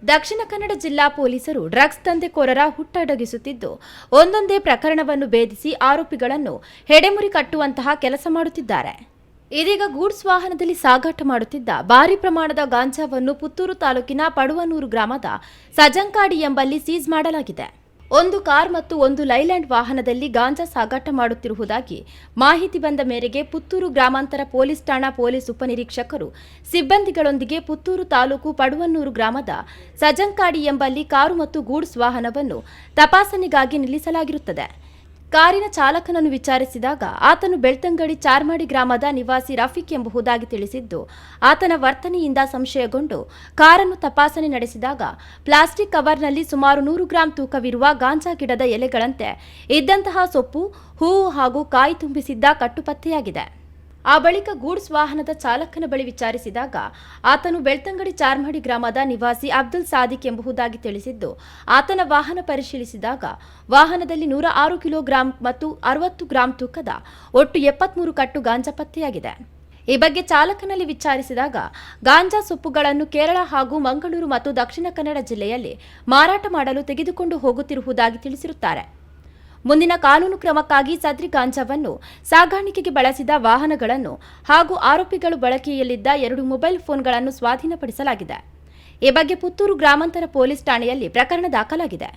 ದಕ್ಷಿಣ ಕನ್ನಡ ಜಿಲ್ಲಾ ಪೊಲೀಸರು ಡ್ರಗ್ಸ್ ದಂಧೆಕೋರರ ಹುಟ್ಟಡಗಿಸುತ್ತಿದ್ದು ಒಂದೊಂದೇ ಪ್ರಕರಣವನ್ನು ಭೇದಿಸಿ ಆರೋಪಿಗಳನ್ನು ಹೆಡೆಮುರಿ ಕಟ್ಟುವಂತಹ ಕೆಲಸ ಮಾಡುತ್ತಿದ್ದಾರೆ. ಇದೀಗ ಗೂಡ್ಸ್ ವಾಹನದಲ್ಲಿ ಸಾಗಾಟ ಮಾಡುತ್ತಿದ್ದ ಭಾರಿ ಪ್ರಮಾಣದ ಗಾಂಜಾವನ್ನು ಪುತ್ತೂರು ತಾಲೂಕಿನ ಪಡುವನೂರು ಗ್ರಾಮದ ಸಜಂಕಾಡಿ ಎಂಬಲ್ಲಿ ಸೀಜ್ ಮಾಡಲಾಗಿದೆ. ಒಂದು ಕಾರ್ ಮತ್ತು ಒಂದು ಲೈಲ್ಯಾಂಡ್ ವಾಹನದಲ್ಲಿ ಗಾಂಜಾ ಸಾಗಾಟ ಮಾಡುತ್ತಿರುವುದಾಗಿ ಮಾಹಿತಿ ಬಂದ ಮೇರೆಗೆ ಪುತ್ತೂರು ಗ್ರಾಮಾಂತರ ಪೊಲೀಸ್ ಠಾಣಾ ಪೊಲೀಸ್ ಉಪನಿರೀಕ್ಷಕರು ಸಿಬ್ಬಂದಿಗಳೊಂದಿಗೆ ಪುತ್ತೂರು ತಾಲೂಕು ಪಡುವನ್ನೂರು ಗ್ರಾಮದ ಸಜಂಕಾಡಿ ಎಂಬಲ್ಲಿ ಕಾರು ಮತ್ತು ಗೂಡ್ಸ್ ವಾಹನವನ್ನು ತಪಾಸಣೆಗಾಗಿ ನಿಲ್ಲಿಸಲಾಗಿರುತ್ತದೆ. ಕಾರಿನ ಚಾಲಕನನ್ನು ವಿಚಾರಿಸಿದಾಗ ಆತನು ಬೆಳ್ತಂಗಡಿ ಚಾರ್ಮಾಡಿ ಗ್ರಾಮದ ನಿವಾಸಿ ರಫೀಕ್ ಎಂಬುದಾಗಿ ತಿಳಿಸಿದ್ದು, ಆತನ ವರ್ತನೆಯಿಂದ ಸಂಶಯಗೊಂಡು ಕಾರನ್ನು ತಪಾಸಣೆ ನಡೆಸಿದಾಗ ಪ್ಲಾಸ್ಟಿಕ್ ಕವರ್ನಲ್ಲಿ ಸುಮಾರು 100 ಗ್ರಾಂ ತೂಕವಿರುವ ಗಾಂಜಾ ಗಿಡದ ಎಲೆಗಳಂತೆ ಇದ್ದಂತಹ ಸೊಪ್ಪು, ಹೂವು ಹಾಗೂ ಕಾಯಿ ತುಂಬಿಸಿದ್ದ ಕಟ್ಟು ಪತ್ತೆಯಾಗಿದೆ. ಆ ಬಳಿಕ ಗೂಡ್ಸ್ ವಾಹನದ ಚಾಲಕನ ಬಳಿ ವಿಚಾರಿಸಿದಾಗ ಆತನು ಬೆಳ್ತಂಗಡಿ ಚಾರ್ಮಾಡಿ ಗ್ರಾಮದ ನಿವಾಸಿ ಅಬ್ದುಲ್ ಸಾದಿಕ್ ಎಂಬುದಾಗಿ ತಿಳಿಸಿದ್ದು, ಆತನ ವಾಹನ ಪರಿಶೀಲಿಸಿದಾಗ ವಾಹನದಲ್ಲಿ 106 ಕಿಲೋಗ್ರಾಂ ಮತ್ತು 60 ಗ್ರಾಂ ತೂಕದ ಒಟ್ಟು 73 ಕಟ್ಟು ಗಾಂಜಾ ಪತ್ತೆಯಾಗಿದೆ. ಈ ಬಗ್ಗೆ ಚಾಲಕನಲ್ಲಿ ವಿಚಾರಿಸಿದಾಗ ಗಾಂಜಾ ಸೊಪ್ಪುಗಳನ್ನು ಕೇರಳ ಹಾಗೂ ಮಂಗಳೂರು ಮತ್ತು ದಕ್ಷಿಣ ಕನ್ನಡ ಜಿಲ್ಲೆಯಲ್ಲಿ ಮಾರಾಟ ಮಾಡಲು ತೆಗೆದುಕೊಂಡು ಹೋಗುತ್ತಿರುವುದಾಗಿ ತಿಳಿಸಿರುತ್ತಾರೆ. ಮುಂದಿನ ಕಾನೂನು ಕ್ರಮಕ್ಕಾಗಿ ಸದ್ರಿ ಗಾಂಜಾವನ್ನು ಸಾಗಾಣಿಕೆಗೆ ಬಳಸಿದ ವಾಹನಗಳನ್ನು ಹಾಗೂ ಆರೋಪಿಗಳು ಬಳಕೆಯಲ್ಲಿದ್ದ 2 ಮೊಬೈಲ್ ಫೋನ್ಗಳನ್ನು ಸ್ವಾಧೀನಪಡಿಸಲಾಗಿದೆ. ಈ ಬಗ್ಗೆ ಪುತ್ತೂರು ಗ್ರಾಮಾಂತರ ಪೊಲೀಸ್ ಠಾಣೆಯಲ್ಲಿ ಪ್ರಕರಣ ದಾಖಲಾಗಿದೆ.